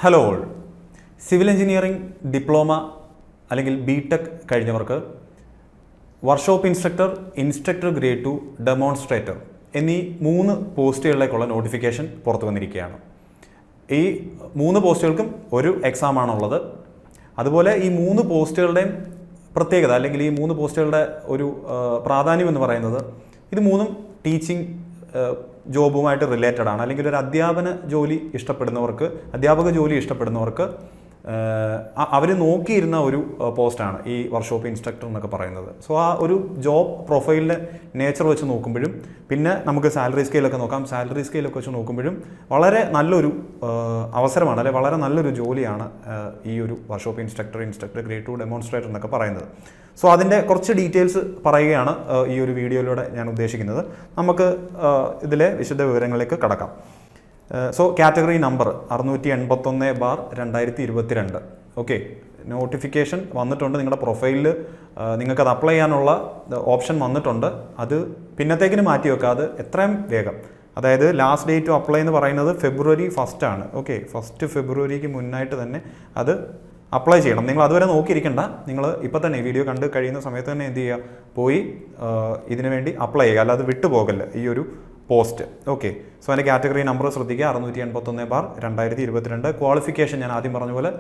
Hello all, civil engineering diploma അല്ലെങ്കിൽ BTech കഴിഞ്ഞവർക്ക് workshop instructor, instructor grade 2, demonstrator എന്നീ 3 പോസ്റ്റുകളിലേക്കുള്ള notification പുറത്തു വന്നിരിക്കുകയാണ്. ഈ 3 പോസ്റ്റുകൾക്കും ഒരു എക്സാമാണുള്ളത്. അതുപോലെ ഈ 3 പോസ്റ്റുകളുടെയും പ്രത്യേകത അല്ലെങ്കിൽ ഈ 3 പോസ്റ്റുകളുടെ ഒരു പ്രാധാന്യം എന്ന് പറയുന്നത് ഇത് 3ഉം ടീച്ചിങ് ജോബുമായിട്ട് റിലേറ്റഡ് ആണ്. അല്ലെങ്കിൽ ഒരു അധ്യാപക ജോലി ഇഷ്ടപ്പെടുന്നവർക്ക് അവർ നോക്കിയിരുന്ന ഒരു പോസ്റ്റാണ് ഈ വർക്ക്ഷോപ്പ് ഇൻസ്ട്രക്ടർ എന്നൊക്കെ പറയുന്നത്. സോ ആ ഒരു ജോബ് പ്രൊഫൈലിൻ്റെ നേച്ചർ വെച്ച് നോക്കുമ്പോഴും പിന്നെ നമുക്ക് സാലറി സ്കെയിലൊക്കെ നോക്കാം. സാലറി സ്കെയിലൊക്കെ വെച്ച് നോക്കുമ്പോഴും വളരെ നല്ലൊരു അവസരമാണ്, അല്ലെങ്കിൽ വളരെ നല്ലൊരു ജോലിയാണ് ഈ ഒരു workshop instructor, instructor grade 2, demonstrator എന്നൊക്കെ പറയുന്നത്. സോ അതിൻ്റെ കുറച്ച് ഡീറ്റെയിൽസ് പറയുകയാണ് ഈ ഒരു വീഡിയോയിലൂടെ ഞാൻ ഉദ്ദേശിക്കുന്നത്. നമുക്ക് ഇതിലെ വിശദ വിവരങ്ങളിലേക്ക് കടക്കാം. So category number 681/2022. Okay, notification വന്നിട്ടുണ്ട്. നിങ്ങളുടെ പ്രൊഫൈലിൽ നിങ്ങൾക്കത് അപ്ലൈ ചെയ്യാനുള്ള ഓപ്ഷൻ വന്നിട്ടുണ്ട്. അത് പിന്നത്തേക്കിന് മാറ്റി വെക്കാതെ എത്രയും വേഗം, അതായത് ലാസ്റ്റ് ഡേറ്റ് അപ്ലൈ എന്ന് പറയുന്നത് February 1 ആണ്. ഓക്കെ, 1 ഫെബ്രുവരിക്ക് മുന്നായിട്ട് തന്നെ അത് അപ്ലൈ ചെയ്യണം. നിങ്ങൾ അതുവരെ നോക്കിയിരിക്കേണ്ട. നിങ്ങൾ ഇപ്പോൾ തന്നെ വീഡിയോ കണ്ട് കഴിയുന്ന സമയത്ത് തന്നെ എന്ത് ചെയ്യുക, പോയി ഇതിനു വേണ്ടി അപ്ലൈ ചെയ്യുക, അല്ലാതെ വിട്ടുപോകല്ല ഈ ഒരു പോസ്റ്റ്. ഓക്കെ, സോ അതിൻ്റെ കാറ്റഗറി നമ്പർ ശ്രദ്ധിക്കുക, 681/2022. ക്വാളിഫിക്കേഷൻ ഞാൻ ആദ്യം പറഞ്ഞ പോലെ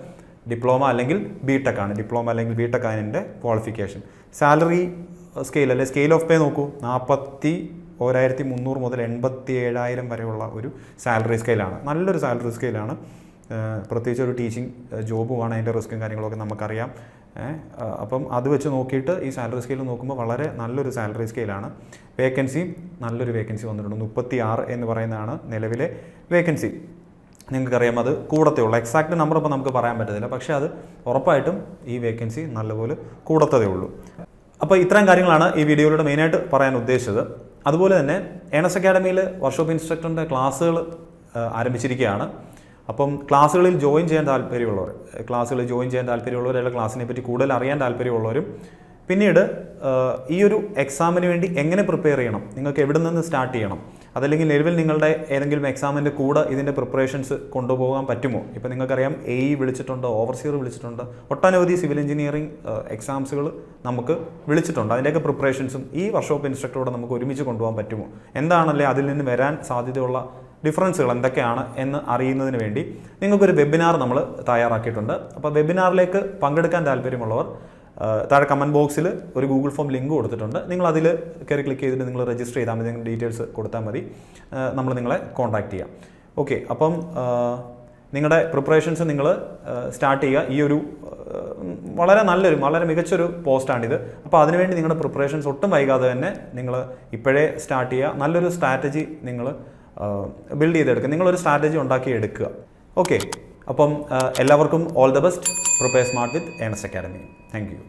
ഡിപ്ലോമ അല്ലെങ്കിൽ ബിടെക് ആണ്. ഡിപ്ലോമ അല്ലെങ്കിൽ ബിടെക് അതിൻ്റെ ക്വാളിഫിക്കേഷൻ. സാലറി സ്കെയിൽ അല്ലെ സ്കെയിൽ ഓഫ് പേ നോക്കൂ, 41,300 മുതൽ 87,000 വരെയുള്ള ഒരു സാലറി സ്കെയിലാണ്. നല്ലൊരു സാലറി സ്കെയിലാണ്. പ്രത്യേകിച്ച് ഒരു ടീച്ചിങ് ജോബുമാണ്. അതിൻ്റെ റിസ്ക്കും കാര്യങ്ങളൊക്കെ നമുക്കറിയാം. അപ്പം അത് വെച്ച് നോക്കിയിട്ട് ഈ സാലറി സ്കെയിൽ നോക്കുമ്പോൾ വളരെ നല്ലൊരു സാലറി സ്കെയിലാണ്. വേക്കൻസിയും നല്ലൊരു വേക്കൻസി വന്നിട്ടുണ്ട്. 36 എന്ന് പറയുന്നതാണ് നിലവിലെ വേക്കൻസി. നിങ്ങൾക്കറിയാം, അത് കൂടത്തേ ഉള്ളൂ. എക്സാക്ട് നമ്പർ ഇപ്പോൾ നമുക്ക് പറയാൻ പറ്റത്തില്ല, പക്ഷേ അത് ഉറപ്പായിട്ടും ഈ വേക്കൻസി നല്ലപോലെ കൂടത്തതേ ഉള്ളൂ. അപ്പോൾ ഇത്രയും കാര്യങ്ങളാണ് ഈ വീഡിയോയിലൂടെ മെയിനായിട്ട് പറയാൻ ഉദ്ദേശിച്ചത്. അതുപോലെ തന്നെ ഏണസ്റ്റ് അക്കാഡമിയിൽ വർക്ക്ഷോപ്പ് ഇൻസ്ട്രക്ടറിൻ്റെ ക്ലാസ്സുകൾ ആരംഭിച്ചിരിക്കുകയാണ്. അപ്പം ക്ലാസ്സുകളിൽ ജോയിൻ ചെയ്യാൻ താല്പര്യമുള്ളവർ, അല്ലെങ്കിൽ ക്ലാസ്സിനെ പറ്റി കൂടുതൽ അറിയാൻ താല്പര്യമുള്ളവരും, പിന്നീട് ഈ ഒരു എക്സാമിന് വേണ്ടി എങ്ങനെ പ്രിപ്പയർ ചെയ്യണം, നിങ്ങൾക്ക് എവിടെ നിന്ന് സ്റ്റാർട്ട് ചെയ്യണം, അതല്ലെങ്കിൽ നിലവിൽ നിങ്ങളുടെ ഏതെങ്കിലും എക്സാമിൻ്റെ കൂടെ ഇതിൻ്റെ പ്രിപ്പറേഷൻസ് കൊണ്ടുപോകാൻ പറ്റുമോ. ഇപ്പോൾ നിങ്ങൾക്കറിയാം, AE വിളിച്ചിട്ടുണ്ട്, ഓവർസിയർ വിളിച്ചിട്ടുണ്ട്, ഒട്ടനവധി സിവിൽ എഞ്ചിനീയറിംഗ് എക്സാംസുകൾ നമുക്ക് വിളിച്ചിട്ടുണ്ട്. അതിൻ്റെയൊക്കെ പ്രിപ്പറേഷൻസും ഈ വർക്ക്ഷോപ്പ് ഇൻസ്ട്രക്ടറോടെ നമുക്ക് ഒരുമിച്ച് കൊണ്ടുപോകാൻ പറ്റുമോ, എന്താണല്ലേ അതിൽ നിന്ന് വരാൻ സാധ്യതയുള്ള ഡിഫറൻസുകൾ എന്തൊക്കെയാണ് എന്ന് അറിയുന്നതിന് വേണ്ടി നിങ്ങൾക്കൊരു വെബിനാർ നമ്മൾ തയ്യാറാക്കിയിട്ടുണ്ട്. അപ്പോൾ വെബിനാറിലേക്ക് പങ്കെടുക്കാൻ താല്പര്യമുള്ളവർ താഴെ കമൻറ്റ് ബോക്സിൽ ഒരു ഗൂഗിൾ ഫോം ലിങ്ക് കൊടുത്തിട്ടുണ്ട്. നിങ്ങൾ അതിൽ കയറി ക്ലിക്ക് ചെയ്തിട്ട് നിങ്ങൾ രജിസ്റ്റർ ചെയ്താൽ മതി, ഡീറ്റെയിൽസ് കൊടുത്താൽ മതി, നമ്മൾ നിങ്ങളെ കോൺടാക്റ്റ് ചെയ്യാം. ഓക്കെ, അപ്പം നിങ്ങളുടെ പ്രിപ്പറേഷൻസ് നിങ്ങൾ സ്റ്റാർട്ട് ചെയ്യുക. ഈ ഒരു വളരെ മികച്ചൊരു പോസ്റ്റാണിത്. അപ്പോൾ അതിനുവേണ്ടി നിങ്ങളുടെ പ്രിപ്പറേഷൻസ് ഒട്ടും വൈകാതെ തന്നെ നിങ്ങൾ ഇപ്പോഴേ സ്റ്റാർട്ട് ചെയ്യുക. നല്ലൊരു സ്ട്രാറ്റജി നിങ്ങൾ ബിൽഡ് ചെയ്തെടുക്കുക, നിങ്ങളൊരു സ്ട്രാറ്റജി ഉണ്ടാക്കി എടുക്കുക. ഓക്കെ, അപ്പം എല്ലാവർക്കും all the best. Prepare smart with Ernest Academy. Thank U.